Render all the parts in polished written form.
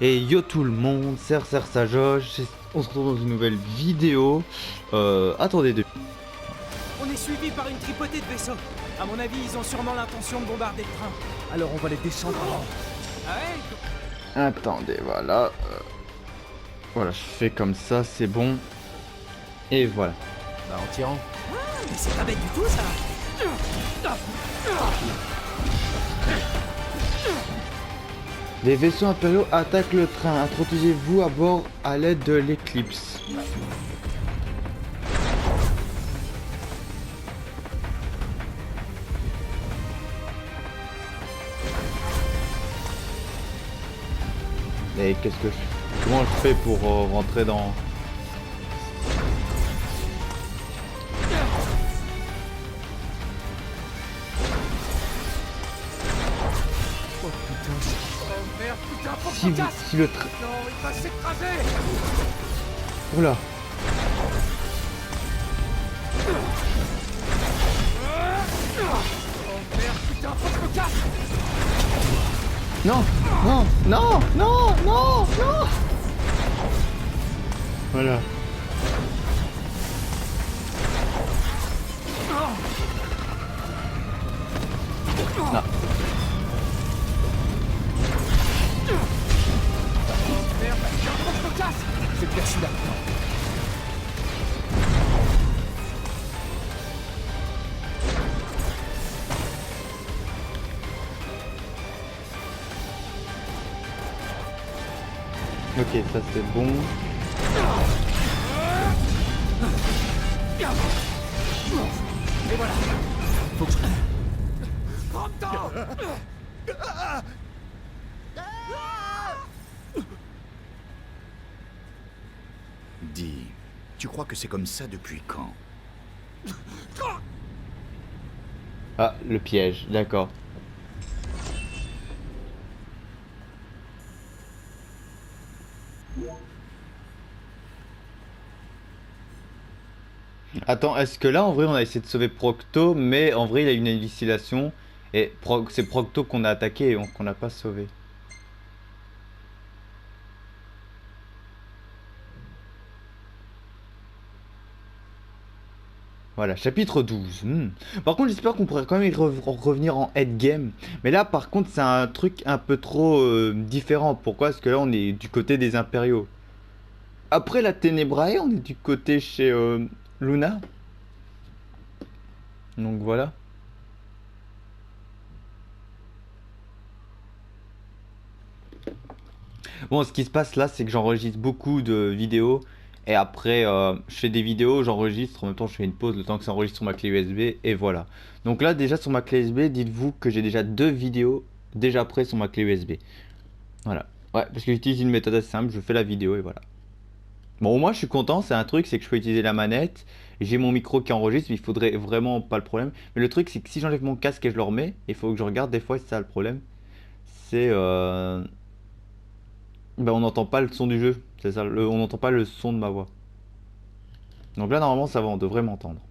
Et yo tout le monde, c'est Sajoche, on se retrouve dans une nouvelle vidéo. Attendez deux. On est suivi par une tripotée de vaisseaux. À mon avis, ils ont sûrement l'intention de bombarder le train. Alors on va les descendre avant. Ah ouais? Attendez, voilà. Voilà, je fais comme ça, c'est bon. Et voilà. Bah en tirant. Mais c'est pas bête du tout ça. Les vaisseaux impériaux attaquent le train. Introduisez-vous à bord à l'aide de l'éclipse. Et qu'est-ce que je... Comment je fais pour rentrer dans... Oh putain. Oh merde, putain, faut que Si, je casse. si le train... Non, il va s'écraser. Oula. Oh merde, putain, faut que je me casse. Non, non, non, non, non, non. Voilà. Ah. Merde, putain, faut que je me casse. C'est bien celui-là. Ok, ça c'est bon. Et voilà. Faut que je... Prends le temps. Dis, tu crois que c'est comme ça depuis quand? Ah, le piège, d'accord. Attends, est-ce que là en vrai on a essayé de sauver Procto, mais en vrai il a une annihilation et c'est Procto qu'on a attaqué et qu'on n'a pas sauvé. Voilà, chapitre 12. Par contre, j'espère qu'on pourrait quand même revenir en endgame. Mais là, par contre, c'est un truc un peu trop différent. Pourquoi? Parce que là, on est du côté des impériaux. Après la Ténébrae, on est du côté chez Luna. Donc voilà. Bon, ce qui se passe là, c'est que j'enregistre beaucoup de vidéos. Et après, je fais des vidéos, j'enregistre. En même temps, je fais une pause le temps que ça enregistre sur ma clé USB. Et voilà. Donc là, déjà sur ma clé USB, dites-vous que j'ai déjà deux vidéos déjà prêtes sur ma clé USB. Voilà. Ouais, parce que j'utilise une méthode assez simple. Je fais la vidéo et voilà. Bon, au moins, je suis content. C'est un truc, c'est que je peux utiliser la manette. J'ai mon micro qui enregistre. Mais il faudrait vraiment pas le problème. Mais le truc, c'est que si j'enlève mon casque et je le remets, il faut que je regarde des fois si c'est ça le problème. C'est. Ben, on n'entend pas le son du jeu, c'est ça, on n'entend pas le son de ma voix. Donc là normalement ça va, on devrait m'entendre.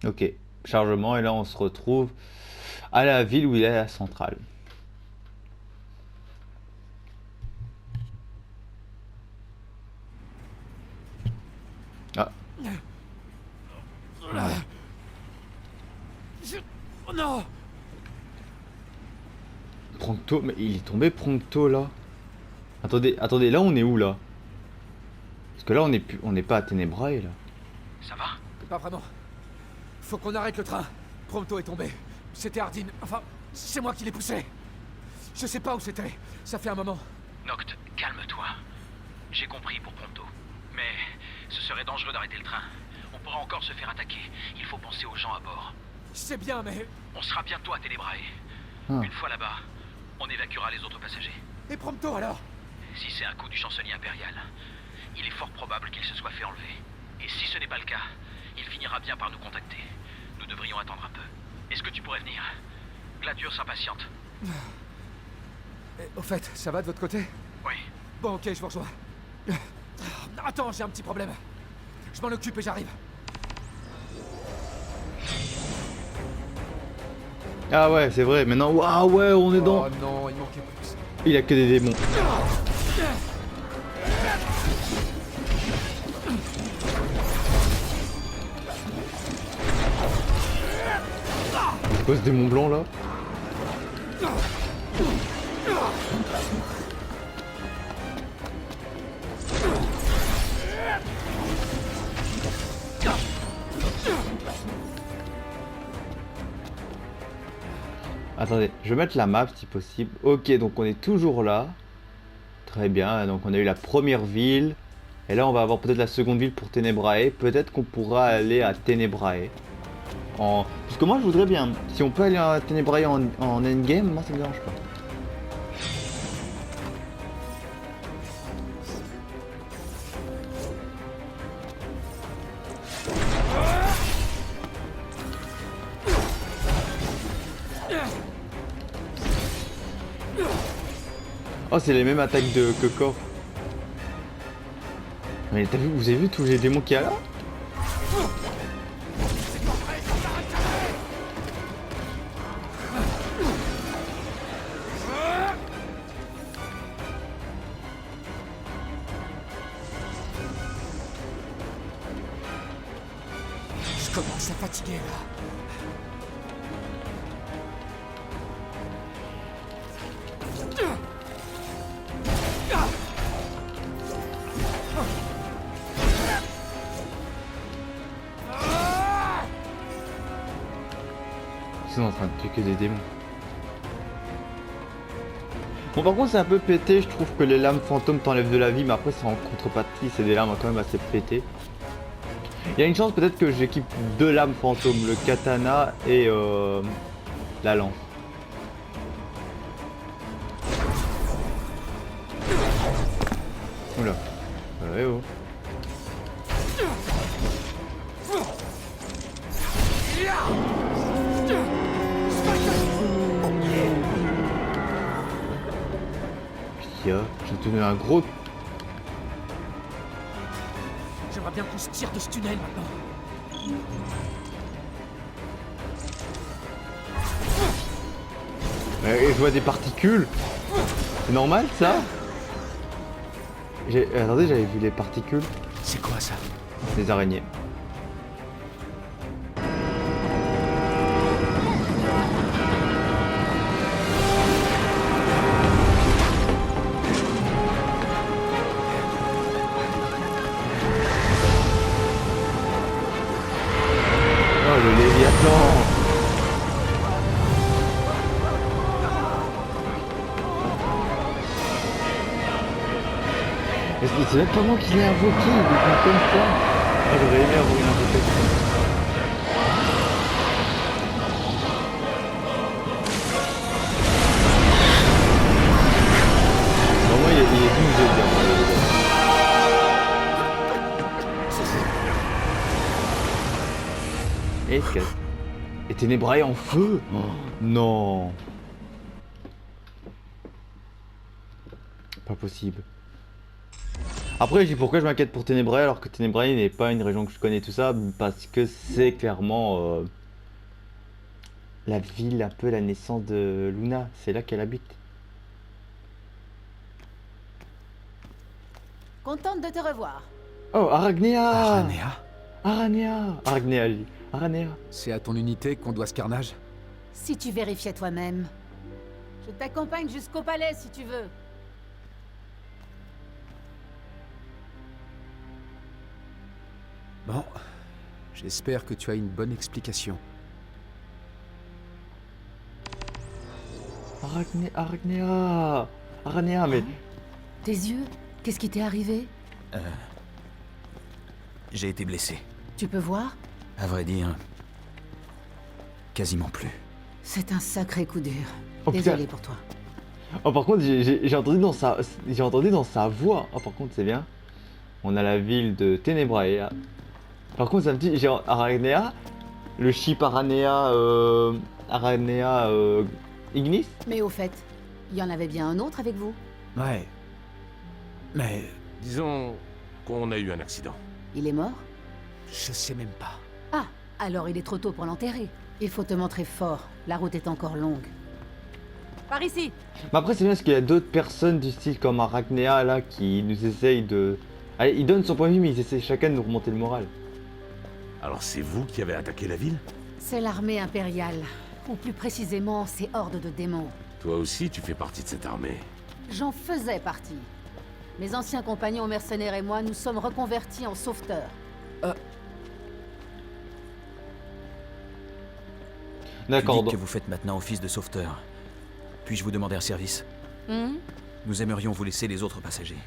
Ok, chargement et là on se retrouve à la ville où il est la centrale. Ah, Oh non. Proncto, mais il est tombé Proncto là. Attendez, attendez, là on est où là? Parce que là on est plus, on n'est pas à Ténébrae là. Ça va? Pas vraiment. Faut qu'on arrête le train. Prompto est tombé. C'était Hardin. Enfin, c'est moi qui l'ai poussé. Je sais pas où c'était. Ça fait un moment. Noct, calme-toi. J'ai compris pour Prompto. Mais ce serait dangereux d'arrêter le train. On pourrait encore se faire attaquer. Il faut penser aux gens à bord. C'est bien, mais... On sera bientôt à Ténébrae. Ah. Une fois là-bas, on évacuera les autres passagers. Et Prompto alors? Si c'est un coup du chancelier impérial, il est fort probable qu'il se soit fait enlever. Et si ce n'est pas le cas, il finira bien par nous contacter. Nous devrions attendre un peu. Est-ce que tu pourrais venir? Gladius s'impatiente. Au fait, ça va de votre côté? Oui. Bon, ok, je vous rejoins. Attends, j'ai un petit problème. Je m'en occupe et j'arrive. Ah ouais, c'est vrai. Maintenant, waouh, ouais, on est dans. Oh non, il manquait plus. Il a que des démons. C'est quoi ce démon blanc là? Attendez, je vais mettre la map si possible. Ok, donc on est toujours là. Très bien, donc on a eu la première ville. Et là on va avoir peut-être la seconde ville pour Tenebrae. Peut-être qu'on pourra aller à Tenebrae. Parce que moi je voudrais bien. Si on peut aller à Tenebrae en endgame, moi ça me dérange pas. Oh, c'est les mêmes attaques que Kor. Mais t'as vu, vous avez vu tous les démons qu'il y a là? Je commence à fatiguer là. Ils sont en train de tuer que des démons. Bon, par contre c'est un peu pété, je trouve que les lames fantômes t'enlèvent de la vie, mais après c'est en contrepartie, c'est des lames quand même assez pétées. Il y a une chance peut-être que j'équipe 2 lames fantômes, le katana et la lance. Oula. Ouais, oh. Pia, j'ai tenu un gros. J'aimerais bien qu'on se tire de ce tunnel maintenant. Et je vois des particules. C'est normal ça? Attendez, j'avais vu les particules. C'est quoi ça? Des araignées. Oh le Léviathan! C'est même pas moi qui l'ai invoqué, il est comme ça. Ah, j'aurais aimé avoir une invocation. Bon, moi, il est 12 de bien. Et Ténébrae en feu? Oh, non. Pas possible. Après, je dis pourquoi je m'inquiète pour Ténébrae alors que Ténébrae n'est pas une région que je connais tout ça, parce que c'est clairement la ville, un peu la naissance de Luna, c'est là qu'elle habite. Contente de te revoir. Oh, Aragnea! Aranea? Aragnea! Aragnea, je dis. Aranea. C'est à ton unité qu'on doit ce carnage? Si tu vérifiais toi-même. Je t'accompagne jusqu'au palais si tu veux. Bon, j'espère que tu as une bonne explication. Aragnea! Aranea, mais... Tes yeux? Qu'est-ce qui t'est arrivé? J'ai été blessé. Tu peux voir? À vrai dire, quasiment plus. C'est un sacré coup dur. Oh, putain. Désolé pour toi. Oh, par contre, j'ai entendu dans sa voix. Oh, par contre, c'est bien. On a la ville de Tenebrae là. Par contre, ça me dit, j'ai Aranea, le chip Aranea Ignis. Mais au fait, il y en avait bien un autre avec vous? Ouais. Mais Disons qu'on a eu un accident. Il est mort? je sais même pas. Ah, alors il est trop tôt pour l'enterrer. Il faut te montrer fort, la route est encore longue. Par ici! Mais après, c'est bien parce qu'il y a d'autres personnes du style comme Arachnea là qui nous essayent de. Allez, ils donnent son point de vue, mais ils essaient chacun de nous remonter le moral. Alors c'est vous qui avez attaqué la ville? C'est l'armée impériale, ou plus précisément, ces hordes de démons. Toi aussi, tu fais partie de cette armée. J'en faisais partie. Mes anciens compagnons mercenaires et moi nous sommes reconvertis en sauveteurs. D'accord. Dites donc- que vous faites maintenant office de sauveteur. Puis-je vous demander un service? Hmm? Nous aimerions vous laisser les autres passagers.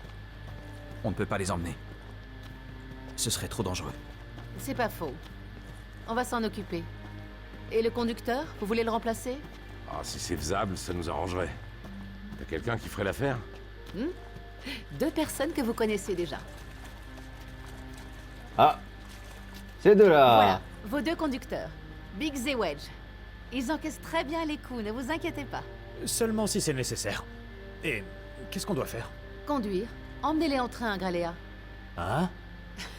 On ne peut pas les emmener. Ce serait trop dangereux. C'est pas faux. On va s'en occuper. Et le conducteur, vous voulez le remplacer? Ah, si c'est faisable, ça nous arrangerait. T'as quelqu'un qui ferait l'affaire? 2 personnes que vous connaissez déjà. Ah, c'est de là. Voilà, vos 2 conducteurs, Biggs et Wedge. Ils encaissent très bien les coups, ne vous inquiétez pas. Seulement si c'est nécessaire. Et qu'est-ce qu'on doit faire? Conduire, emmenez-les en train à Graléa. Hein?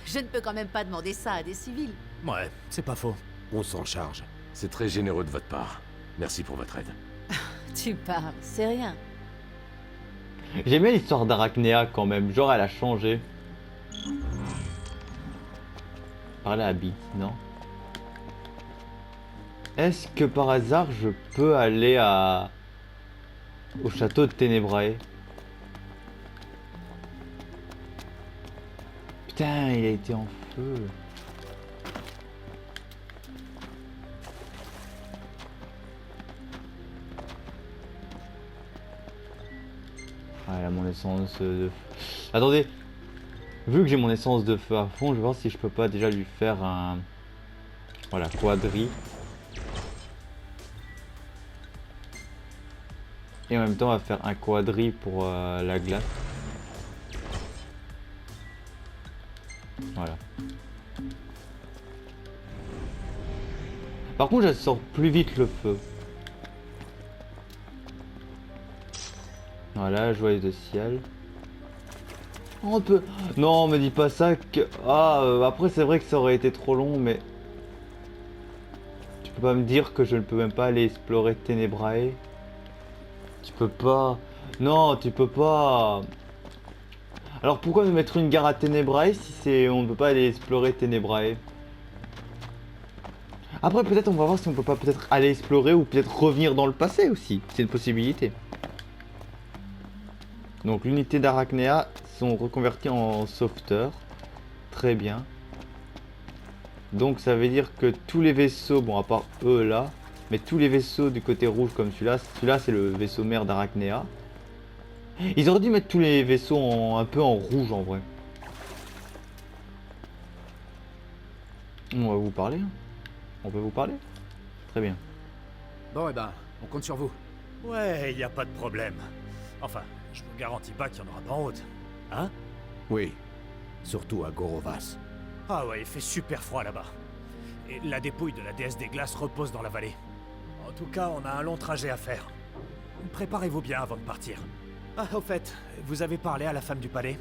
Je ne peux quand même pas demander ça à des civils. Ouais, c'est pas faux. On s'en charge. C'est très généreux de votre part. Merci pour votre aide. Tu parles, c'est rien. J'aime bien l'histoire d'Arachnea quand même. Genre, elle a changé. Parler à Beat, non? Est-ce que par hasard je peux aller au château de Tenebrae? Putain, il a été en feu. Ah, là, mon essence de... Attendez. Vu que j'ai mon essence de feu à fond, je vais voir si je peux pas déjà lui faire un... Voilà, quadri. Et en même temps, on va faire un quadri pour la glace. Voilà. Par contre, elle sort plus vite le feu. Voilà, joyeuse de ciel. On peut... Non, me dis pas ça que... Ah, après c'est vrai que ça aurait été trop long, mais... Tu peux pas me dire que je ne peux même pas aller explorer Tenebrae? Tu peux pas... Non, tu peux pas... Alors pourquoi me mettre une gare à Tenebrae si c'est... on ne peut pas aller explorer Tenebrae? Après peut-être on va voir si on peut pas peut-être aller explorer ou peut-être revenir dans le passé aussi. C'est une possibilité. Donc l'unité d'Arachnea sont reconvertis en sauveteurs. Très bien. Donc ça veut dire que tous les vaisseaux, bon à part eux là, mais tous les vaisseaux du côté rouge comme celui-là c'est le vaisseau mère d'Arachnea. Ils auraient dû mettre tous les vaisseaux un peu en rouge en vrai. On va vous parler. On peut vous parler? Très bien. Bon, eh ben, on compte sur vous. Ouais, y a pas de problème. Enfin, je vous garantis pas qu'il y en aura pas en route. Hein? Oui, surtout à Gorovas. Ah ouais, il fait super froid là-bas. Et la dépouille de la déesse des glaces repose dans la vallée. En tout cas, on a un long trajet à faire. Préparez-vous bien avant de partir. Ah, au fait, vous avez parlé à la femme du palais?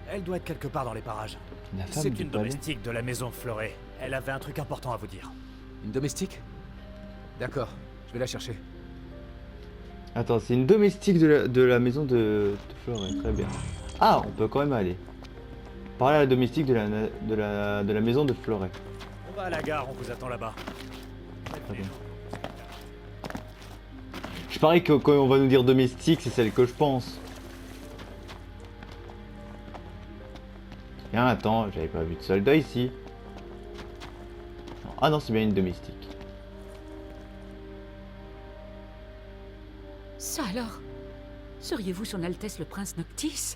Elle doit être quelque part dans les parages. La femme C'est du une palais. domestique de la maison Fleuret. Elle avait un truc important à vous dire. Une domestique? D'accord, je vais la chercher. Attends, c'est une domestique de la maison de Fleuret, très bien. Ah, on peut quand même aller. Parler à la domestique de la maison de Fleuret. On va à la gare, on vous attend là-bas. Très bien. Je parie que quand on va nous dire domestique, c'est celle que je pense. Tiens, attends, j'avais pas vu de soldat ici. Non. Ah non, c'est bien une domestique. Ça alors? Seriez-vous son Altesse le Prince Noctis?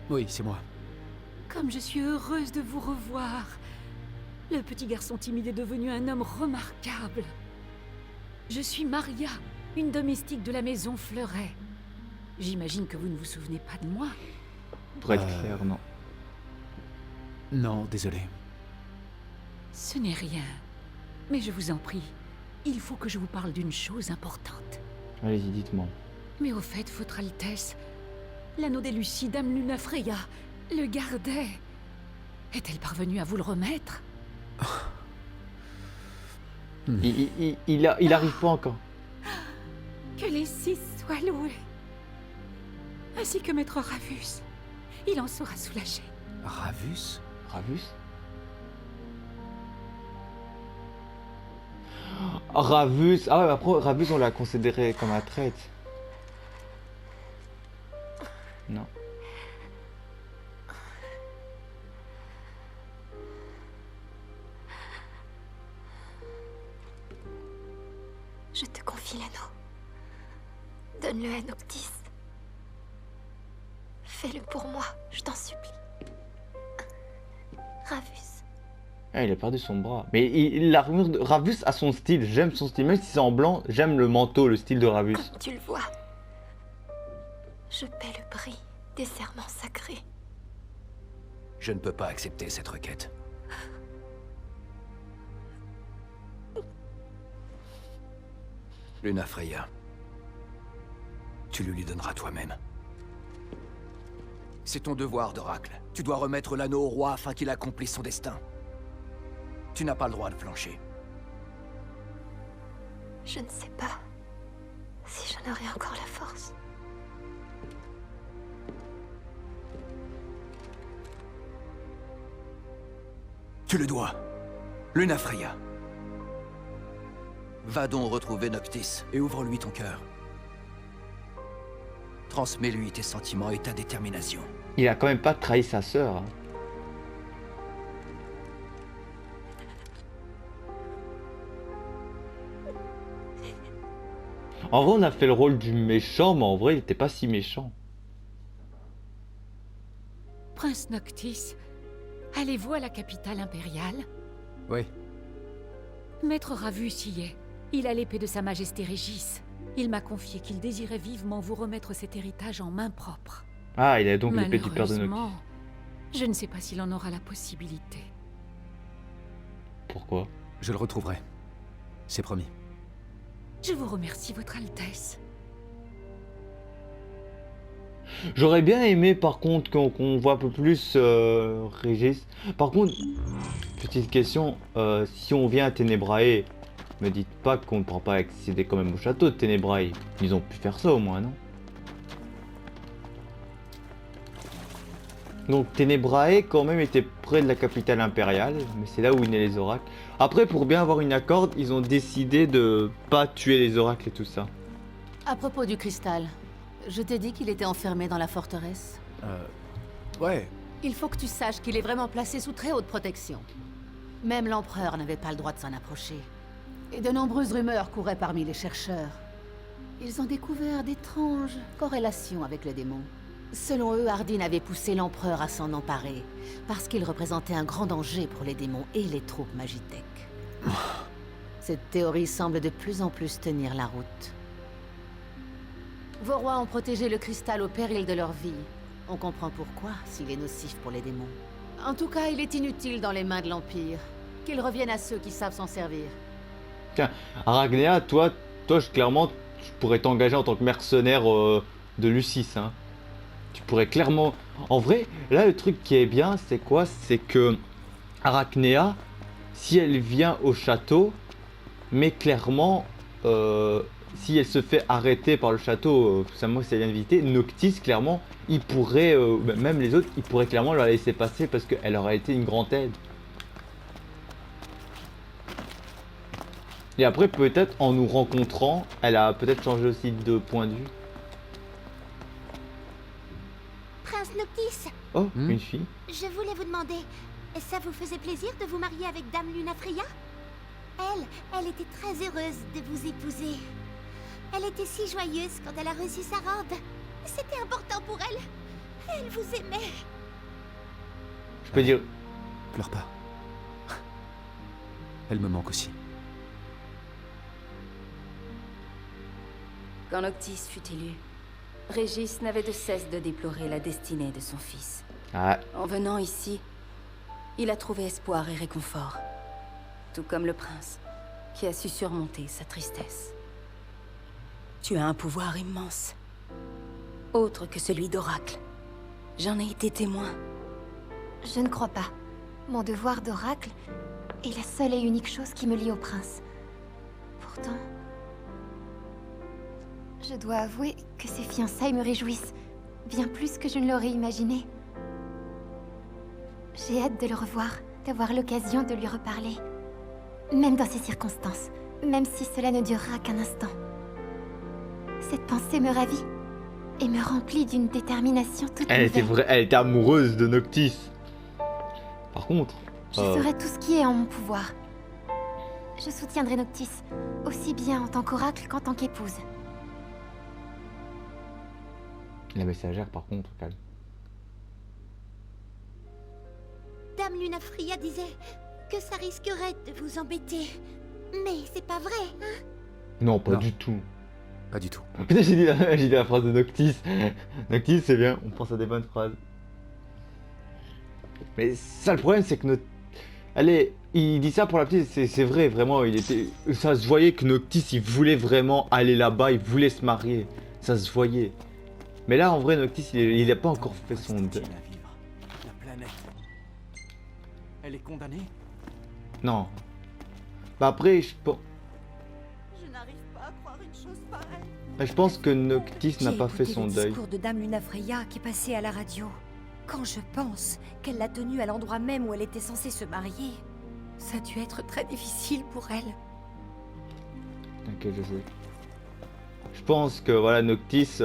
Oui, c'est moi. Comme je suis heureuse de vous revoir. Le petit garçon timide est devenu un homme remarquable. Je suis Maria, une domestique de la maison Fleuret. J'imagine que vous ne vous souvenez pas de moi. Pour être clair, non. Non, désolé. Ce n'est rien. Mais je vous en prie, il faut que je vous parle d'une chose importante. Allez-y, dites-moi. Mais au fait, Votre Altesse, l'anneau des Lucies, Dame Luna Freya, le gardait. Est-elle parvenue à vous le remettre? Il arrive pas encore. Que les 6 soient loués. Ainsi que Maître Ravus. Il en sera soulagé. Ravus? Ravus? Ravus. Ah ouais, après, Ravus, on l'a considéré comme un traître. Non. Je te confie l'anneau. Donne-le à Noctis. Fais-le pour moi, je t'en supplie. Ravus. Ah, il a perdu son bras. Mais l'armure de Ravus a son style. J'aime son style. Même si c'est en blanc, j'aime le manteau, le style de Ravus. Comme tu le vois, je paie le prix des serments sacrés. Je ne peux pas accepter cette requête. Luna Freya. Tu lui donneras toi-même. C'est ton devoir, d'Oracle. Tu dois remettre l'anneau au roi afin qu'il accomplisse son destin. Tu n'as pas le droit de flancher. Je ne sais pas si j'en aurai encore la force. Tu le dois. Luna Freya. Va donc retrouver Noctis et ouvre-lui ton cœur. Transmets-lui tes sentiments et ta détermination. Il a quand même pas trahi sa sœur. Hein. En vrai, on a fait le rôle du méchant, mais en vrai, il était pas si méchant. Prince Noctis, allez-vous à la capitale impériale? Oui. Maître Ravus y est. Il a l'épée de Sa Majesté Régis. Il m'a confié qu'il désirait vivement vous remettre cet héritage en main propre. Ah, il a donc l'épée du père de Noctis. Malheureusement, je ne sais pas s'il en aura la possibilité. Pourquoi? Je le retrouverai. C'est promis. Je vous remercie, Votre Altesse. J'aurais bien aimé par contre qu'on voit un peu plus Régis. Par contre, petite question, si on vient à Ténébrae, me dites pas qu'on ne pourra pas accéder quand même au château de Ténébrae. Ils ont pu faire ça au moins, non? Donc Ténébrae quand même était près de la capitale impériale, mais c'est là où naissent les oracles. Après, pour bien avoir une accorde, ils ont décidé de pas tuer les oracles et tout ça. À propos du cristal, je t'ai dit qu'il était enfermé dans la forteresse. Ouais. Il faut que tu saches qu'il est vraiment placé sous très haute protection. Même l'empereur n'avait pas le droit de s'en approcher. Et de nombreuses rumeurs couraient parmi les chercheurs. Ils ont découvert d'étranges corrélations avec les démons. Selon eux, Ardyn avait poussé l'empereur à s'en emparer, parce qu'il représentait un grand danger pour les démons et les troupes Magitech. Cette théorie semble de plus en plus tenir la route. Vos rois ont protégé le cristal au péril de leur vie. On comprend pourquoi, s'il est nocif pour les démons. En tout cas, il est inutile dans les mains de l'Empire. Qu'il revienne à ceux qui savent s'en servir. Tiens, Aragnea, toi, clairement, tu pourrais t'engager en tant que mercenaire de Lucis, hein. Tu pourrais clairement... En vrai, là, le truc qui est bien, c'est quoi? C'est que Arachnéa, si elle vient au château, mais clairement, si elle se fait arrêter par le château, moi si elle vient de visiter, Noctis, clairement, il pourrait, même les autres, ils pourraient clairement la laisser passer parce qu'elle aurait été une grande aide. Et après, peut-être, en nous rencontrant, elle a peut-être changé aussi de point de vue. Prince Noctis, Oh, une fille. je voulais vous demander, ça vous faisait plaisir de vous marier avec Dame Luna Freya? Elle était très heureuse de vous épouser. Elle était si joyeuse quand elle a reçu sa robe. C'était important pour elle. Elle vous aimait. Je peux dire... Pleure pas. Elle me manque aussi. Quand Noctis fut élu, Régis n'avait de cesse de déplorer la destinée de son fils. Ah, En venant ici, il a trouvé espoir et réconfort. Tout comme le prince, qui a su surmonter sa tristesse. Tu as un pouvoir immense. Autre que celui d'Oracle. J'en ai été témoin. Je ne crois pas. Mon devoir d'oracle est la seule et unique chose qui me lie au prince. Pourtant, je dois avouer que ces fiançailles me réjouissent, bien plus que je ne l'aurais imaginé. J'ai hâte de le revoir, d'avoir l'occasion de lui reparler. Même dans ces circonstances, même si cela ne durera qu'un instant. Cette pensée me ravit et me remplit d'une détermination toute nouvelle. elle était amoureuse de Noctis. Par contre... Je ferai tout ce qui est en mon pouvoir. Je soutiendrai Noctis, aussi bien en tant qu'oracle qu'en tant qu'épouse. La messagère, par contre, calme. Dame Lunafria disait que ça risquerait de vous embêter. Mais c'est pas vrai, hein? Non, pas Non. du tout. Pas du tout. Putain, j'ai dit la phrase de Noctis. Noctis, c'est bien, on pense à des bonnes phrases. Mais ça, le problème, c'est que allez, il dit ça pour la petite, c'est vrai, vraiment, ça se voyait que Noctis, il voulait vraiment aller là-bas, il voulait se marier. Ça se voyait. Mais là, en vrai, Noctis, il a pas encore fait son deuil. La planète. Elle est condamnée? Non. Bah après, je n'arrive pas à croire une chose pareille. je pense que Noctis n'a pas fait son J'ai écouté le deuil. discours de Dame Lunafreya qui passait à la radio. Quand je pense qu'elle l'a tenu à l'endroit même où elle était censée se marier, ça a dû être très difficile pour elle. T'inquiète, je joue. Je pense que voilà, Noctis,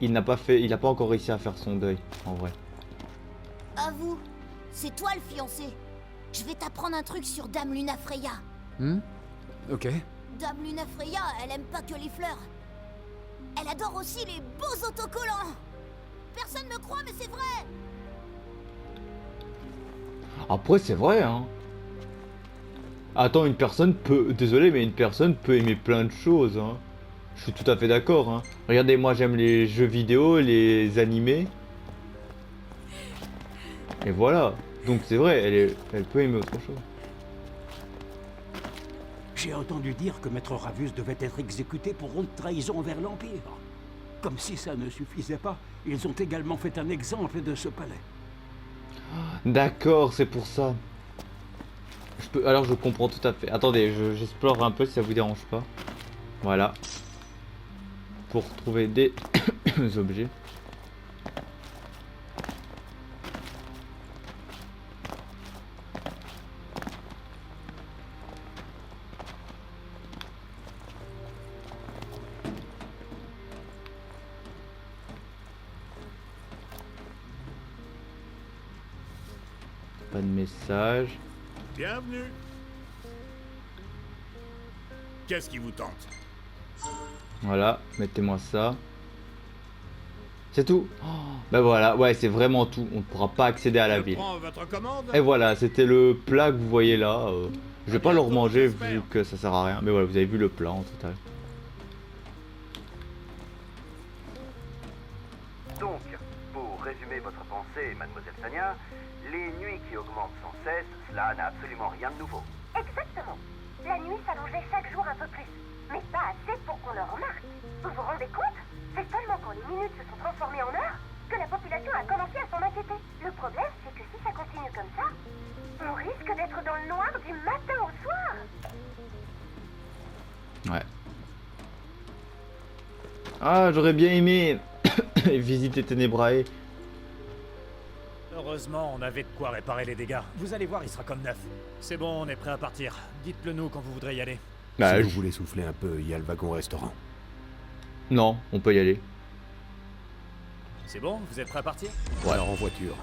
il n'a pas encore réussi à faire son deuil, en vrai. Avoue, c'est toi le fiancé. Je vais t'apprendre un truc sur Dame Lunafreya. Ok. Dame Lunafreya, elle aime pas que les fleurs. Elle adore aussi les beaux autocollants. Personne me croit, mais c'est vrai. Après, c'est vrai, hein. Attends, une personne peut... Désolé, mais une personne peut aimer plein de choses, hein. Je suis tout à fait d'accord, hein. Regardez, moi, j'aime les jeux vidéo, les animés. Et voilà. Donc, c'est vrai, elle peut aimer autre chose. J'ai entendu dire que Maître Ravus devait être exécuté pour honte trahison envers l'Empire. Comme si ça ne suffisait pas, ils ont également fait un exemple de ce palais. D'accord, c'est pour ça. Alors, je comprends tout à fait. Attendez, j'explore un peu si ça vous dérange pas. Voilà. Pour trouver des objets. Pas de message. Bienvenue. Qu'est-ce qui vous tente? Voilà, mettez-moi ça. C'est tout. Oh, ben voilà, ouais, c'est vraiment tout. On ne pourra pas accéder à la ville. Prends votre commande. Et voilà, c'était le plat que vous voyez là. Je vais pas le remanger vu que ça sert à rien. Mais voilà, vous avez vu le plat en total. Donc, pour résumer votre pensée, mademoiselle Tania, les nuits qui augmentent sans cesse, cela n'a absolument rien de nouveau. Exactement. La nuit s'allongeait chaque jour un peu plus, mais pas assez pour qu'on le remarque. Vous vous rendez compte? C'est seulement quand les minutes se sont transformées en heures que la population a commencé à s'en inquiéter. Le problème, c'est que si ça continue comme ça, on risque d'être dans le noir du matin au soir. Ouais. Ah, j'aurais bien aimé visiter Tenebrae. Heureusement, on avait de quoi réparer les dégâts. Vous allez voir, il sera comme neuf. C'est bon, on est prêt à partir. Dites-le nous quand vous voudrez y aller. Bah, si vous voulez souffler un peu, il y a le wagon-restaurant. Non, on peut y aller. C'est bon, vous êtes prêt à partir? Ouais. Alors en voiture.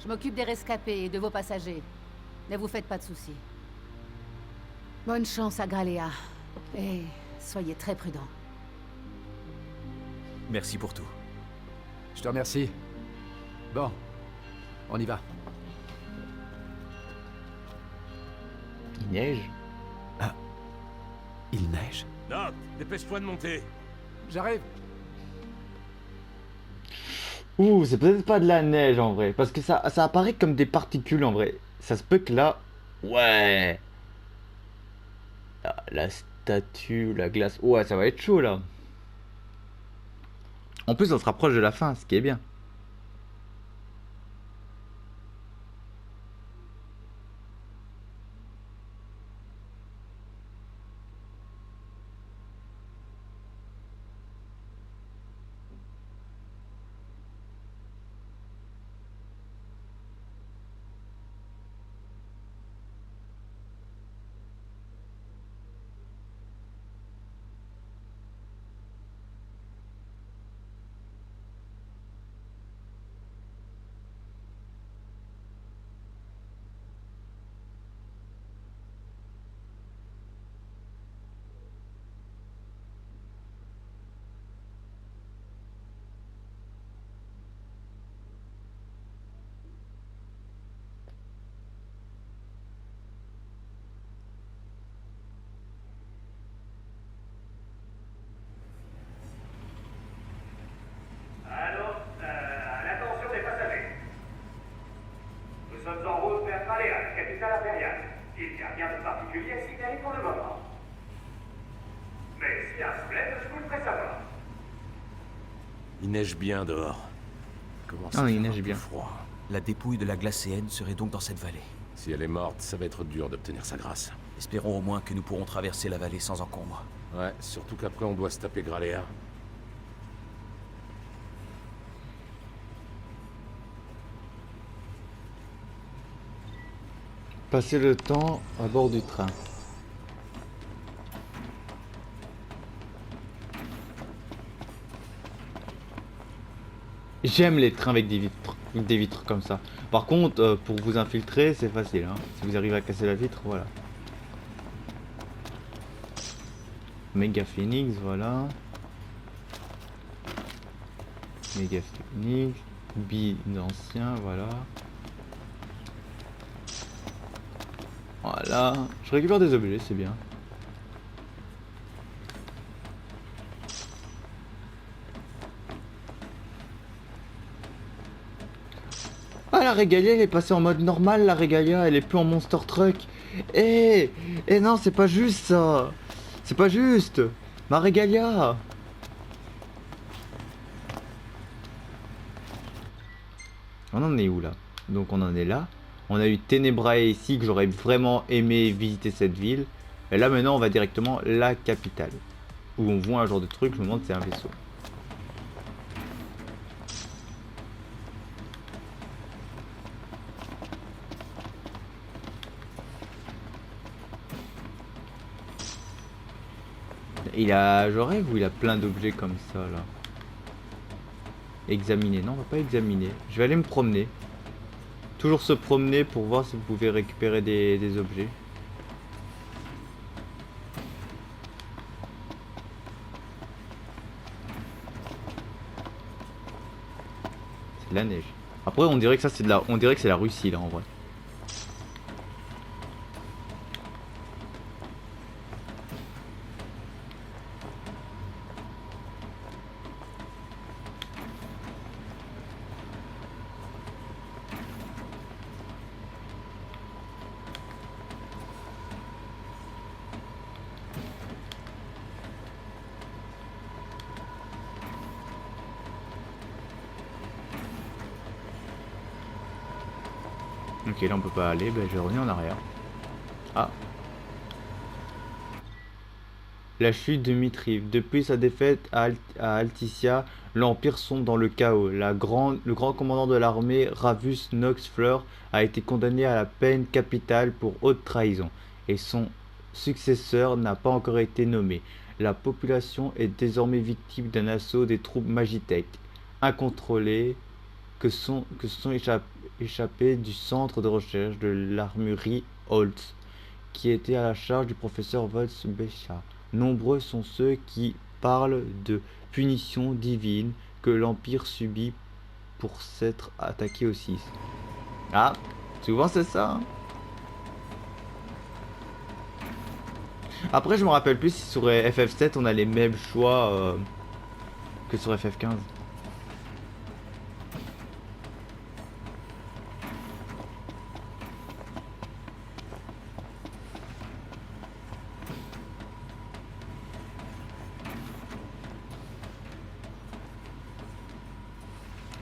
Je m'occupe des rescapés et de vos passagers. Ne vous faites pas de soucis. Bonne chance à Graléa. Et soyez très prudents. Merci pour tout. Je te remercie. Bon, on y va. neige. Ah, il neige. Doc, dépêche-toi de monter. J'arrive. Ouh, c'est peut-être pas de la neige en vrai, parce que ça apparaît comme des particules en vrai. Ça se peut que là... Ouais. La statue, la glace... Ouais, ça va être chaud là. En plus, on se rapproche de la fin, ce qui est bien. Alors, à l'attention des passagers. Nous sommes en route vers Paléa, la capitale impériale. Il n'y a rien de particulier à signaler pour le moment. Mais s'il y a un problème, je vous le ferai savoir. Il neige bien dehors. Comment Ah, il neige bien. Froid. La dépouille de la glacéenne serait donc dans cette vallée. Si elle est morte, ça va être dur d'obtenir sa grâce. Espérons au moins que nous pourrons traverser la vallée sans encombre. Ouais, surtout qu'après on doit se taper Graléa. Passer le temps à bord du train. J'aime les trains avec des vitres comme ça. Par contre, pour vous infiltrer, c'est facile. Hein. Si vous arrivez à casser la vitre, voilà. Méga Phoenix, voilà. Méga Phoenix. Bi d'ancien, voilà. Voilà. Je récupère des objets, c'est bien. Ah, la Regalia elle est passée en mode normal, la Regalia elle est plus en Monster Truck. Eh non, c'est pas juste ça. C'est pas juste. Ma Regalia. On en est où là? Donc on en est là. On a eu Tenebrae ici que j'aurais vraiment aimé visiter cette ville. Et là maintenant on va directement la capitale. Où on voit un genre de truc, je me demande si c'est un vaisseau. Il a... Je rêve ou il a plein d'objets comme ça là. Examiner. Non, on va pas examiner. Je vais aller me promener. Toujours se promener pour voir si vous pouvez récupérer des objets. C'est de la neige. Après on dirait que ça c'est de la... On dirait que c'est la Russie là en vrai. Ok, là on peut pas aller, ben, je vais revenir en arrière. Ah. La chute de Mitriv. Depuis sa défaite à Alticia, l'Empire sombre dans le chaos. Le grand commandant de l'armée, Ravus Nox Fleur, a été condamné à la peine capitale pour haute trahison. Et son successeur n'a pas encore été nommé. La population est désormais victime d'un assaut des troupes Magitech, incontrôlées, que se sont échappés du centre de recherche de l'armurerie Holtz, qui était à la charge du professeur Volsbecha. Nombreux sont ceux qui parlent de punitions divines que l'Empire subit pour s'être attaqué aussi. Ah, souvent c'est ça. Hein. Après, je me rappelle plus si sur FF7 on a les mêmes choix que sur FF15.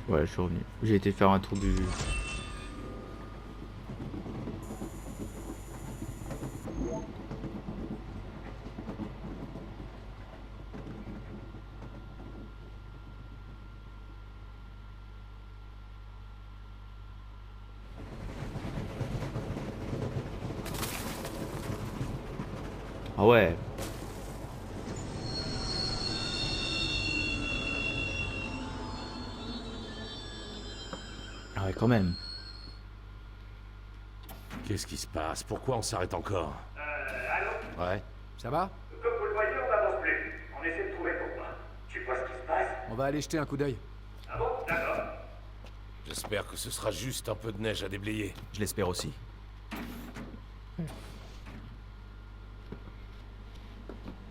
Ouais, je suis revenu. J'ai été faire un tour du jeu. Ah ouais. Ah ouais, quand même. Qu'est-ce qui se passe? Pourquoi on s'arrête encore? Allô? Ouais. Ça va? Comme vous le voyez, on n'avance plus. On essaie de trouver pourquoi. Tu vois ce qui se passe? On va aller jeter un coup d'œil. Ah bon? D'accord. J'espère que ce sera juste un peu de neige à déblayer. Je l'espère aussi.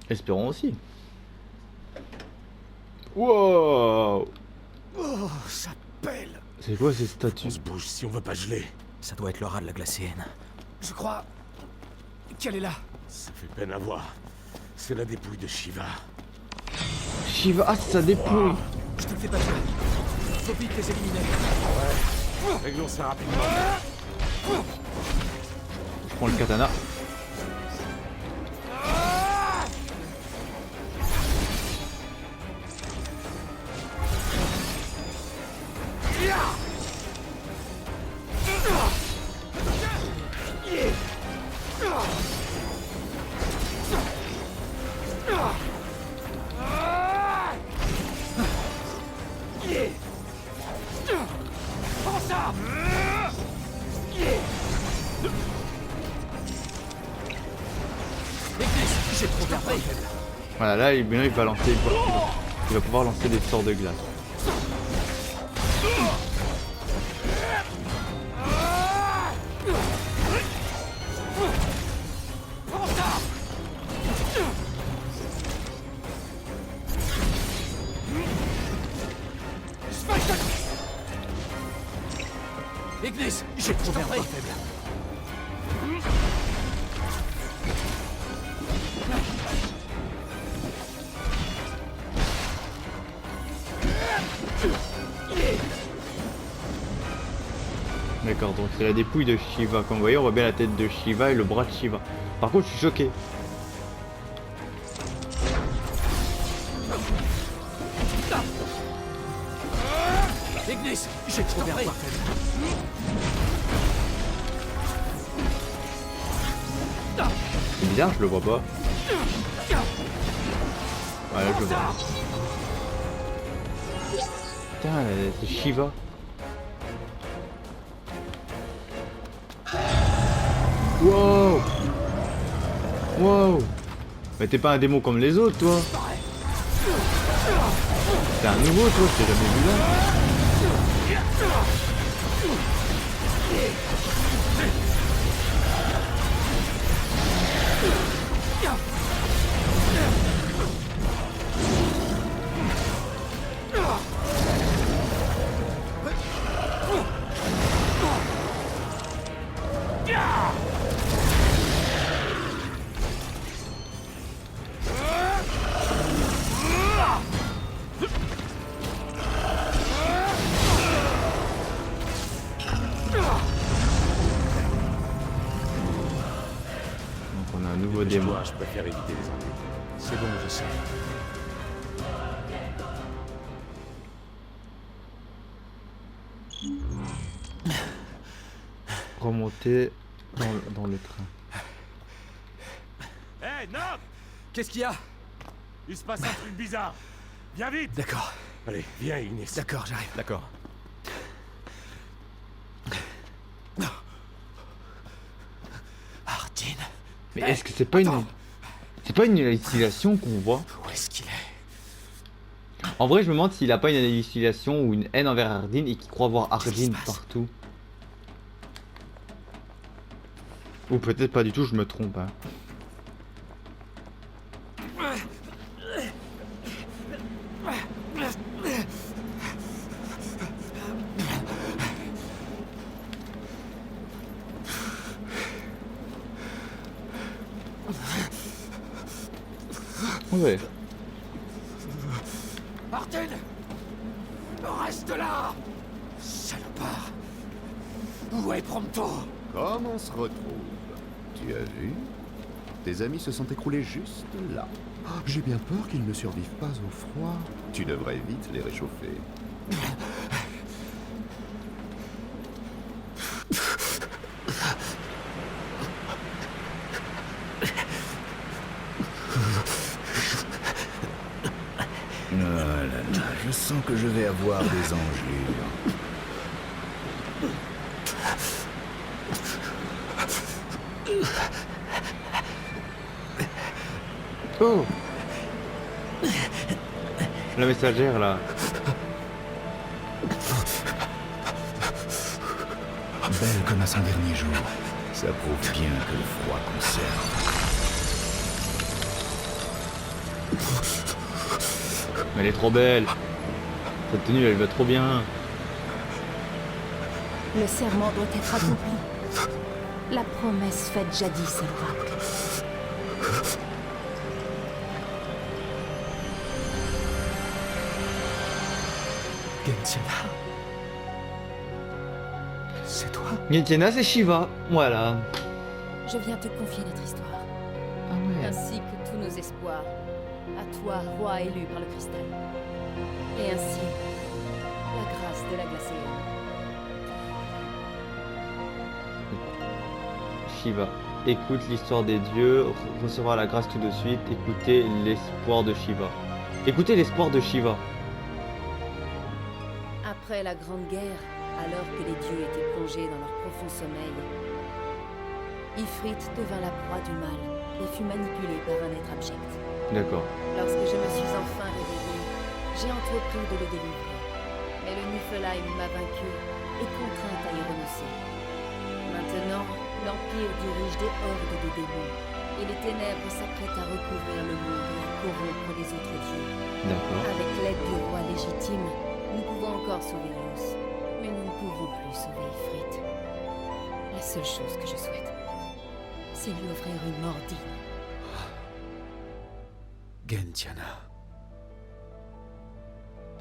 Espérons aussi. Wow. Oh, ça pèle. C'est quoi ces statues? On se bouge si on veut pas geler. Ça doit être le rat de la glacienne. Je crois qu'elle est là. Ça fait peine à voir. C'est la dépouille de Shiva. Shiva, ah c'est sa dépouille. Je te le fais pas dire. Faut vite les éliminer. Ouais. Réglons ça rapidement. Je prends le katana. J'ai trop perdu. Voilà, là il va lancer, il va pouvoir lancer des sorts de glace. Ignis, j'ai trouvé un point faible. D'accord, donc c'est la dépouille de Shiva. Comme vous voyez, on voit bien la tête de Shiva et le bras de Shiva. Par contre, je suis choqué. Ignis, j'ai trouvé un point faible. C'est bizarre, je le vois pas. Ouais, là je le vois. Putain, c'est Shiva. Wow. Wow. Mais t'es pas un démon comme les autres, toi. T'es un nouveau, toi, je t'ai jamais vu là. Moi, je préfère éviter les ennuis. C'est bon, je sais. Remonter dans le train. Hé, hey, Nob! Qu'est-ce qu'il y a? Il se passe un truc bizarre. Viens vite! D'accord. Allez, viens, Ignis. D'accord, j'arrive. D'accord. Ardyn. Mais est-ce que c'est pas une... C'est pas une hallucination qu'on voit? Où est-ce qu'il est? En vrai, je me demande s'il a pas une hallucination ou une haine envers Ardyn et qu'il croit voir Ardyn partout. Ou peut-être pas du tout, je me trompe. Hein. Ouais. Arden! Reste là! Salopard! Où est Prompto? Comme on se retrouve. Tu as vu? Tes amis se sont écroulés juste là. J'ai bien peur qu'ils ne survivent pas au froid. Tu devrais vite les réchauffer. Oh là là, je sens que je vais avoir des engelures. Oh! La messagère là. Belle comme à son dernier jour. Ça prouve bien que le froid conserve. Mais elle est trop belle. Cette tenue elle va trop bien. Le serment doit être accompli. La promesse faite jadis à l'oracle. Gentiana. C'est toi? Gentiana, c'est Shiva. Voilà. Je viens te confier notre histoire. Ah ouais. Ainsi que tous nos espoirs. À toi, roi élu par le cristal. Et ainsi, la grâce de la glacée. Shiva. Écoute l'histoire des dieux, recevra la grâce tout de suite. Écoutez l'espoir de Shiva. Écoutez l'espoir de Shiva. Après la Grande Guerre, alors que les dieux étaient plongés dans leur profond sommeil, Ifrit devint la proie du mal et fut manipulé par un être abject. D'accord. Lorsque je me suis enfin réveillée, j'ai entrepris de le délivrer. Mais le Niflheim m'a vaincu et contrainte à y renoncer. Maintenant, l'Empire dirige des hordes de démons, et les ténèbres s'apprêtent à recouvrir le monde et à corrompre les autres dieux. D'accord. Avec l'aide du roi légitime, nous pouvons encore sauver Eos, mais nous ne pouvons plus sauver Ifrit. La seule chose que je souhaite, c'est lui offrir une mort digne. Gentiana.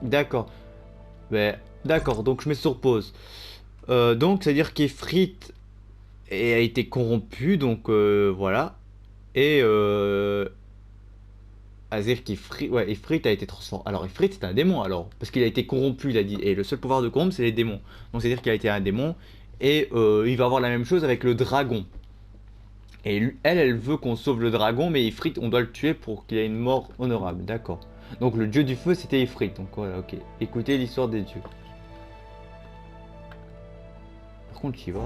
D'accord. Mais d'accord, donc je me surpose. Donc c'est-à-dire qu'Ifrit a été corrompu, donc voilà. Et c'est-à-dire qu'Ifrit a été transformé. Alors Ifrit c'est un démon alors, parce qu'il a été corrompu, il a dit. Et le seul pouvoir de corrompre c'est les démons. Donc c'est-à-dire qu'il a été un démon. Et il va avoir la même chose avec le dragon. Et elle veut qu'on sauve le dragon, mais Ifrit, on doit le tuer pour qu'il ait une mort honorable. D'accord. Donc le dieu du feu, c'était Ifrit. Donc voilà, ok. Écoutez l'histoire des dieux. Par contre, Shiva...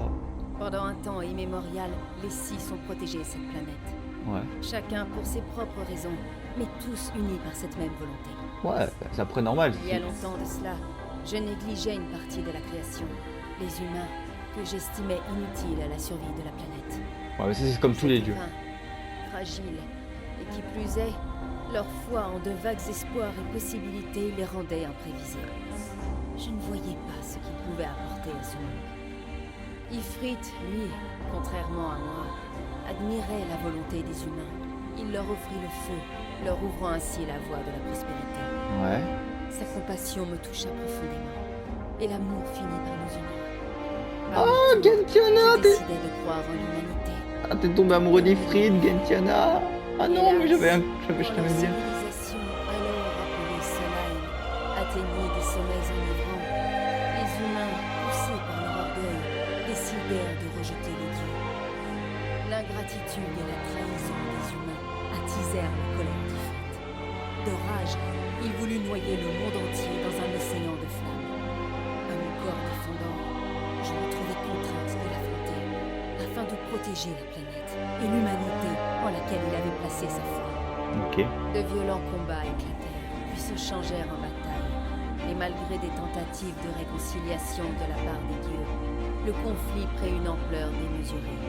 Pendant un temps immémorial, les Six ont protégé cette planète. Ouais. Chacun pour ses propres raisons, mais tous unis par cette même volonté. Ouais, c'est après normal. Il y a longtemps de cela, je négligeais une partie de la création. Les humains, que j'estimais inutiles à la survie de la planète. Ouais, mais ça, c'est comme tous les dieux. Fragiles, et qui plus est, leur foi en de vagues espoirs et possibilités les rendait imprévisibles. Je ne voyais pas ce qu'ils pouvaient apporter à ce monde. Ifrit, lui, contrairement à moi, admirait la volonté des humains. Il leur offrit le feu, leur ouvrant ainsi la voie de la prospérité. Ouais. Sa compassion me toucha profondément, et l'amour finit par nous unir. Oh, Gentiana, je décidai de croire en l'humanité. Ah, t'es tombé amoureux d'Ifrit, Gentiana. Ah non, mais je t'aimais bien. Civilisation, alors appelée Solheim, atteignit des sommets enivrants. Les humains, poussés par leur orgueil, décidèrent de rejeter les dieux. L'ingratitude et la trahison des humains attisèrent la colère d'Ifrit. De rage, il voulut noyer le monde entier dans un océan de flammes. À mon corps défendant, je me trouvais contrainte de l'affronter, afin de protéger la planète et l'humanité en laquelle il avait placé sa foi. Ok. De violents combats éclatèrent, puis se changèrent en bataille. Et malgré des tentatives de réconciliation de la part des dieux, le conflit prit une ampleur démesurée.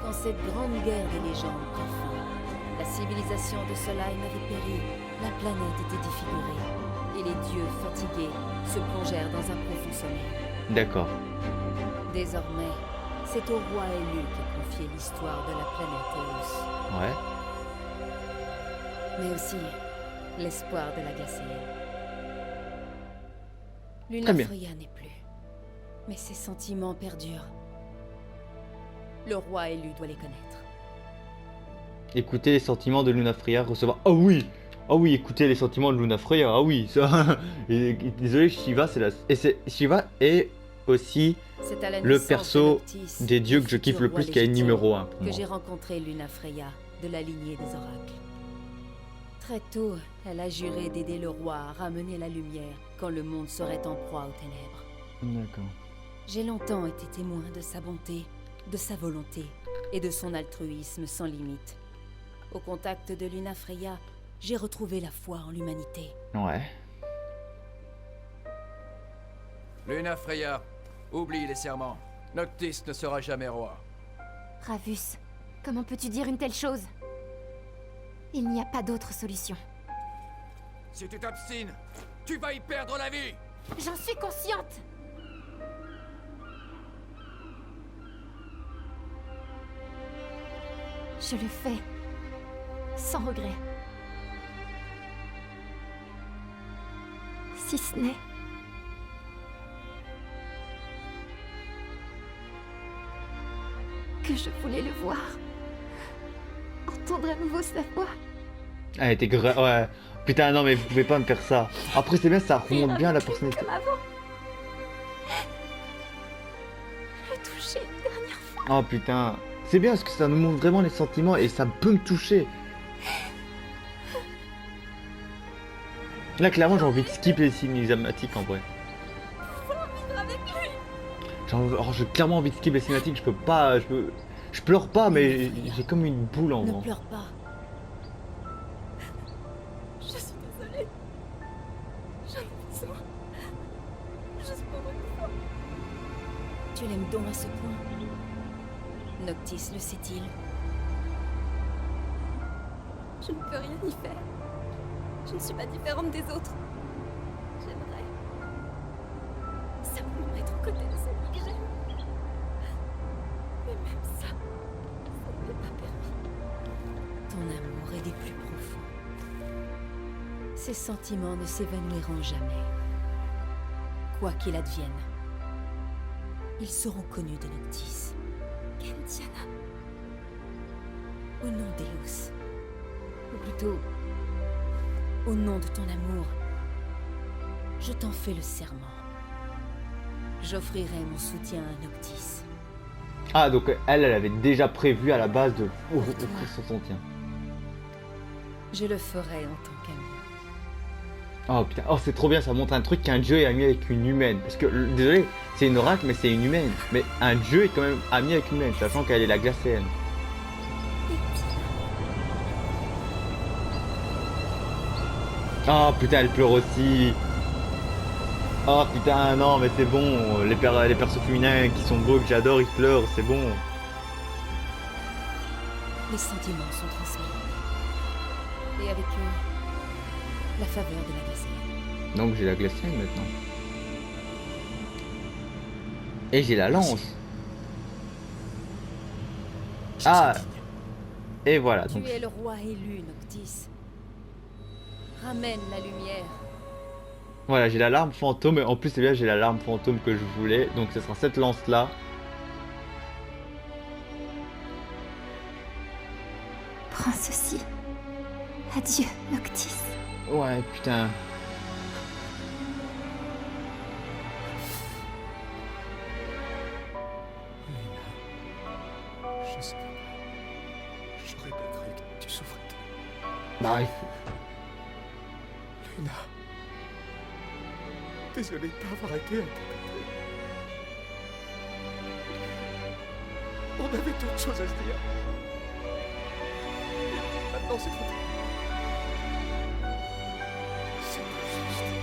Quand cette grande guerre des légendes prit fin, la La civilisation de Solheim avait péri, la planète était défigurée, et les dieux fatigués se plongèrent dans un profond sommeil. D'accord. Désormais, c'est au roi élu qu'est confiée l'histoire de la planète Eos. Ouais. Mais aussi l'espoir de la Glacéenne. Très bien. Lunafreya n'est plus, mais ses sentiments perdurent. Le roi élu doit les connaître. Écoutez les sentiments de Lunafreya, recevoir. Ah oui! Ah oui, écoutez les sentiments de Lunafreya, ah oui, ça. Désolé, Shiva, Shiva est aussi C'est à la le naissance perso de Noctis, des dieux que je kiffe le futur roi plus, qui est légitime, numéro 1 pour que moi. j'ai rencontré Lunafreya, de la lignée des oracles. Très tôt, elle a juré d'aider le roi à ramener la lumière quand le monde serait en proie aux ténèbres. D'accord. J'ai longtemps été témoin de sa bonté, de sa volonté et de son altruisme sans limite. Au contact de Lunafreya, j'ai retrouvé la foi en l'humanité. Ouais. Lunafreya, oublie les serments. Noctis ne sera jamais roi. Ravus, comment peux-tu dire une telle chose? Il n'y a pas d'autre solution. Si tu t'obstines, tu vas y perdre la vie. J'en suis consciente. Je le fais. Sans regret. Si ce n'est... que je voulais le voir. Entendre à nouveau sa voix. Elle était grave. Ouais. Putain, non, mais vous pouvez pas me faire ça. Après, c'est bien, ça remonte bien à la personnalité. Comme avant. Le toucher une dernière fois. Oh putain. C'est bien parce que ça nous montre vraiment les sentiments et ça peut me toucher. Là, clairement, j'ai envie de skip les cinématiques en vrai. J'ai clairement envie de skip les cinématiques, je peux pas. Je pleure pas, mais j'ai comme une boule en Ne moi. pleure pas. Je suis désolée. J'en ai besoin. Juste pour une fois. Tu l'aimes donc à ce point. Noctis le sait-il? Je ne peux rien y faire. Je ne suis pas différente des autres. J'aimerais simplement être aux côtés de celui que j'aime. Mais même ça ne m'est pas permis. Ton amour est des plus profonds. Ces sentiments ne s'évanouiront jamais. Quoi qu'il advienne, ils seront connus de Noctis. Kentiana. Au nom d'Eos. Ou plutôt, au nom de ton amour, je t'en fais le serment. J'offrirai mon soutien à Noctis. Ah, donc elle avait déjà prévu à la base de offrir son soutien. Je le ferai en tant qu'ami. Oh putain, oh c'est trop bien, ça montre un truc qu'un dieu est ami avec une humaine. Parce que, désolé, c'est une oracle, mais c'est une humaine. Mais un dieu est quand même ami avec une humaine, sachant qu'elle est la Glacéenne. Oh putain, elle pleure aussi. Oh putain, non, mais c'est bon. Les persos féminins qui sont beaux, que j'adore, ils pleurent, c'est bon. Les sentiments sont transmis. Et avec eux, la faveur de la Glacéenne. Donc j'ai la Glacéenne maintenant. Et j'ai la lance. Ah. Et voilà. Donc Tu es le roi élu, Noctis. Ramène la lumière. voilà, j'ai la larme fantôme. Et en plus, c'est bien, j'ai la larme fantôme que je voulais. Donc ce sera cette lance là. Prends ceci. Adieu, Noctis. Ouais, putain. Je sais pas. J'aurais pas cru que tu souffrais tant. Bah, Luna. Désolé de pas avoir été à tes côtés. On avait d'autres choses à se dire. Maintenant c'est trop tard. C'est pas juste.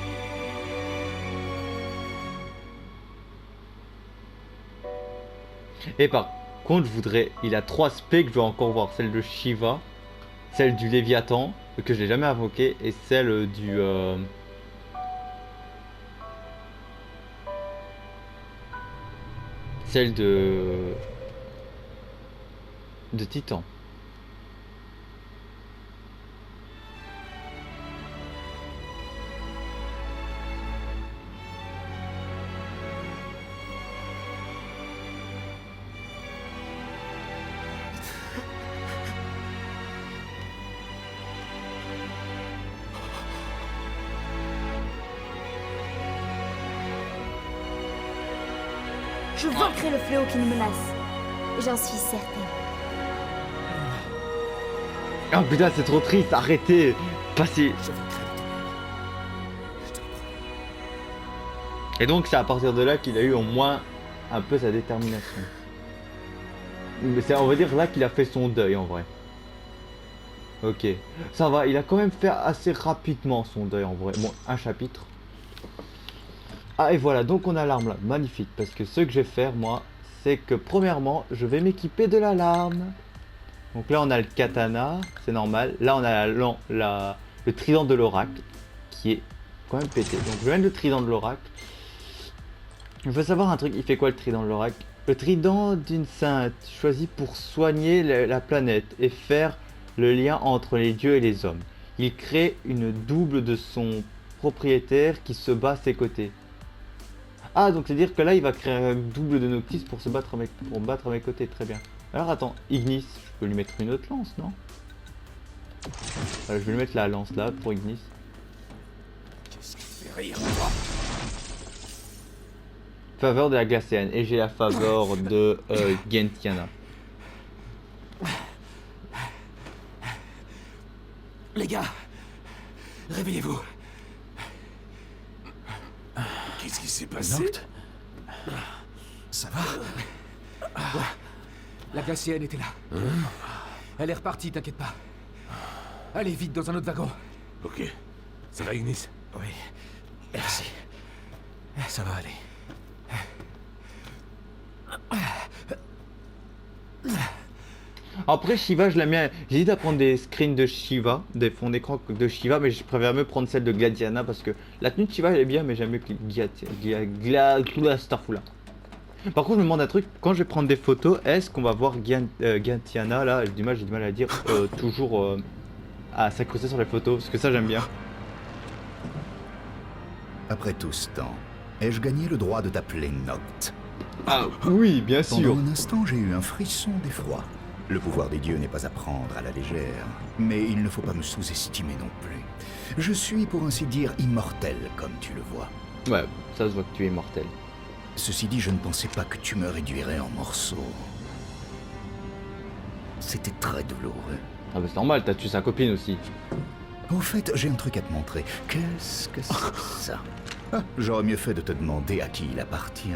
et par contre, je voudrais. Il a 3 specs que je dois encore voir. Celle de Shiva. celle du Léviathan, que je n'ai jamais invoqué, et celle du... celle de Titan. Je vaincrai le fléau qui nous menace. J'en suis certaine. Oh putain, c'est trop triste, arrêtez. Passez. Et donc c'est à partir de là qu'il a eu au moins un peu sa détermination. Mais c'est, on va dire là qu'il a fait son deuil en vrai. Ok, ça va, il a quand même fait assez rapidement son deuil en vrai. Bon, un chapitre. Ah et voilà, donc on a l'arme là, magnifique. Parce que ce que je vais faire moi, c'est que premièrement, je vais m'équiper de la lame. Donc là on a le katana, c'est normal. Là on a le trident de l'oracle, qui est quand même pété. Donc je vais mettre le trident de l'oracle. Je veux savoir un truc, il fait quoi le trident de l'oracle? Le trident d'une sainte, choisi pour soigner la planète et faire le lien entre les dieux et les hommes. Il crée une double de son propriétaire qui se bat à ses côtés. Ah, donc c'est dire que là il va créer un double de Noctis pour se battre pour me battre à mes côtés, très bien. Alors attends, Ignis, je peux lui mettre une autre lance, non? Je vais lui mettre la lance là pour Ignis. Qu'est-ce qui fait rire, toi? Faveur de la Glacienne, et j'ai la faveur de Gentiana. Les gars, réveillez-vous. Qu'est-ce qui s'est passé? Ça va? Ouais. La glacienne était là. Elle est repartie, t'inquiète pas. Allez, vite, dans un autre wagon. Ok. Ça va, Ignis? Oui. Merci. Ça va aller. Après Shiva, je l'aime bien. J'hésite à prendre des screens de Shiva, des fonds d'écran de Shiva, mais je préfère mieux prendre celle de Gladiana parce que la tenue de Shiva elle est bien, mais j'aime mieux que Starfula. Par contre, je me demande un truc, quand je vais prendre des photos, est-ce qu'on va voir Gentiana là? J'ai du mal à dire, toujours à s'incruster sur les photos, parce que ça j'aime bien. Après tout ce temps, ai-je gagné le droit de t'appeler Noct? Ah oui, bien sûr. Pendant un instant, j'ai eu un frisson d'effroi. Le pouvoir des dieux n'est pas à prendre à la légère, mais il ne faut pas me sous-estimer non plus. Je suis, pour ainsi dire, immortel, comme tu le vois. Ouais, ça se voit que tu es immortel. Ceci dit, je ne pensais pas que tu me réduirais en morceaux. C'était très douloureux. Ah bah c'est normal, t'as tué sa copine aussi. Au fait, j'ai un truc à te montrer. Qu'est-ce que c'est ça? Ah, j'aurais mieux fait de te demander à qui il appartient.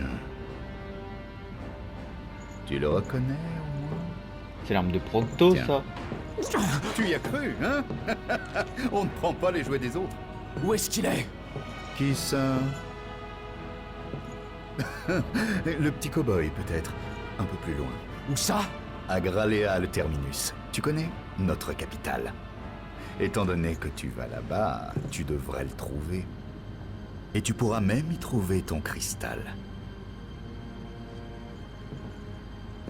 Tu le reconnais au moins? C'est l'arme de Prompto, ça. Tu y as cru, hein? On ne prend pas les jouets des autres. Où est-ce qu'il est? Qui ça? Le petit cow-boy, peut-être. Un peu plus loin. Où ça? À Gralea le Terminus. Tu connais? Notre capitale. Étant donné que tu vas là-bas, tu devrais le trouver. Et tu pourras même y trouver ton cristal.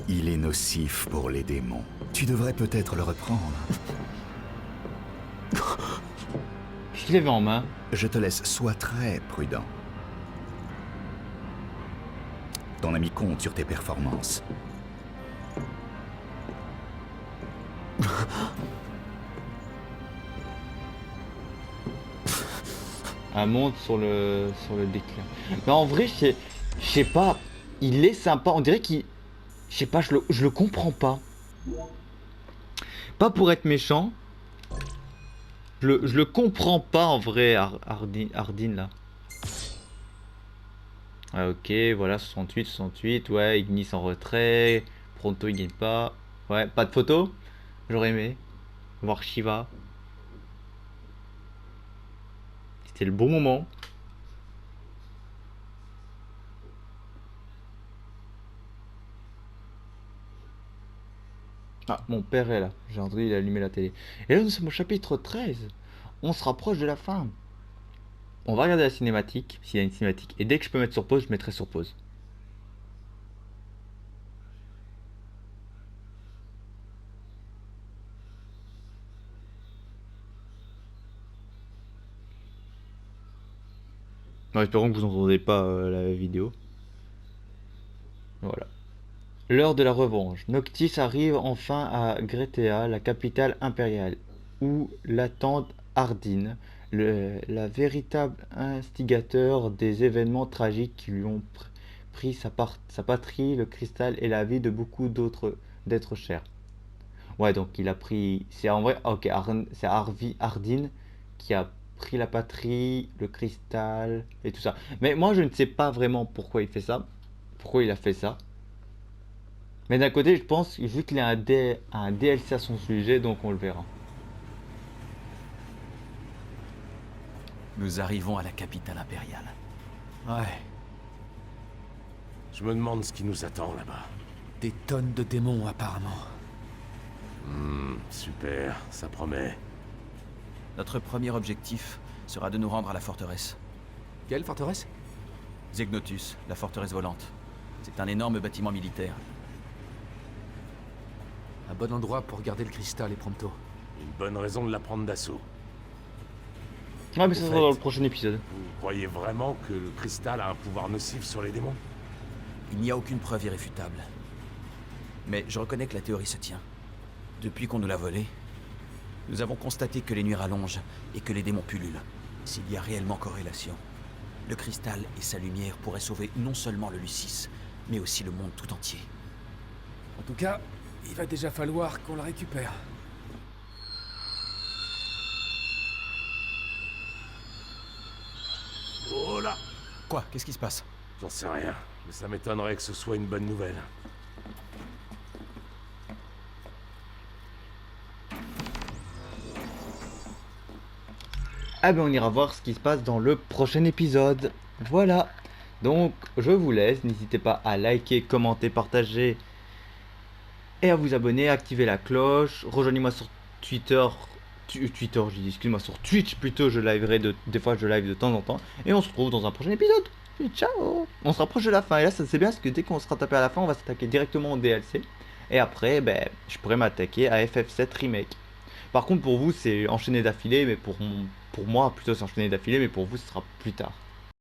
Il est nocif pour les démons. Tu devrais peut-être le reprendre. Je l'avais en main. Je te laisse, sois très prudent. Ton ami compte sur tes performances. Un monte sur le déclin. Mais en vrai, je sais pas. Il est sympa. On dirait qu'il... Je sais pas, je le comprends pas. Pas pour être méchant. Je le comprends pas en vrai, Ardyn là. Ah, ok, voilà, 68, ouais, Ignis en retrait. Pronto il gagne pas. Ouais, pas de photo. J'aurais aimé voir Shiva. C'était le bon moment. Ah, mon père est là. J'ai entendu, il a allumé la télé. Et là, nous sommes au chapitre 13. On se rapproche de la fin. On va regarder la cinématique, s'il y a une cinématique. Et dès que je peux mettre sur pause, je mettrai sur pause. Non, espérons que vous n'entendez pas la vidéo. Voilà. L'heure de la revanche. Noctis arrive enfin à Gretea, la capitale impériale, où l'attendent Ardyn, la véritable instigateur des événements tragiques qui lui ont pris sa patrie, le cristal et la vie de beaucoup d'autres d'êtres chers. Ouais, donc il a pris... C'est en vrai... Ok, c'est Ardyn qui a pris la patrie, le cristal et tout ça. Mais moi, je ne sais pas vraiment pourquoi il fait ça. Pourquoi il a fait ça. Mais d'un côté, je pense, vu qu'il a un DLC à son sujet, donc on le verra. Nous arrivons à la capitale impériale. Ouais. Je me demande ce qui nous attend là-bas. Des tonnes de démons, apparemment. Super, ça promet. Notre premier objectif sera de nous rendre à la forteresse. Quelle forteresse? Zegnotus, la forteresse volante. C'est un énorme bâtiment militaire. Un bon endroit pour garder le cristal et Prompto. Une bonne raison de la prendre d'assaut. Ouais, mais ça sera dans le prochain épisode. Vous croyez vraiment que le cristal a un pouvoir nocif sur les démons? Il n'y a aucune preuve irréfutable. Mais je reconnais que la théorie se tient. Depuis qu'on nous l'a volé, nous avons constaté que les nuits rallongent et que les démons pullulent. S'il y a réellement corrélation, le cristal et sa lumière pourraient sauver non seulement le Lucis, mais aussi le monde tout entier. En tout cas, il va déjà falloir qu'on le récupère. Oh là! Quoi? Qu'est-ce qui se passe? J'en sais rien, mais ça m'étonnerait que ce soit une bonne nouvelle. Ah ben on ira voir ce qui se passe dans le prochain épisode. Voilà. Donc je vous laisse. N'hésitez pas à liker, commenter, partager et à vous abonner, activer la cloche. Rejoignez-moi sur Twitter. Excuse-moi, sur Twitch plutôt. Je liverai des fois je live de temps en temps. Et on se retrouve dans un prochain épisode. Ciao. On se rapproche de la fin. Et là ça c'est bien parce que dès qu'on sera tapé à la fin, on va s'attaquer directement au DLC. Et après, ben, je pourrais m'attaquer à FF7 Remake. Par contre pour vous c'est enchaîné d'affilée, mais pour moi plutôt c'est enchaîné d'affilée, mais pour vous ce sera plus tard.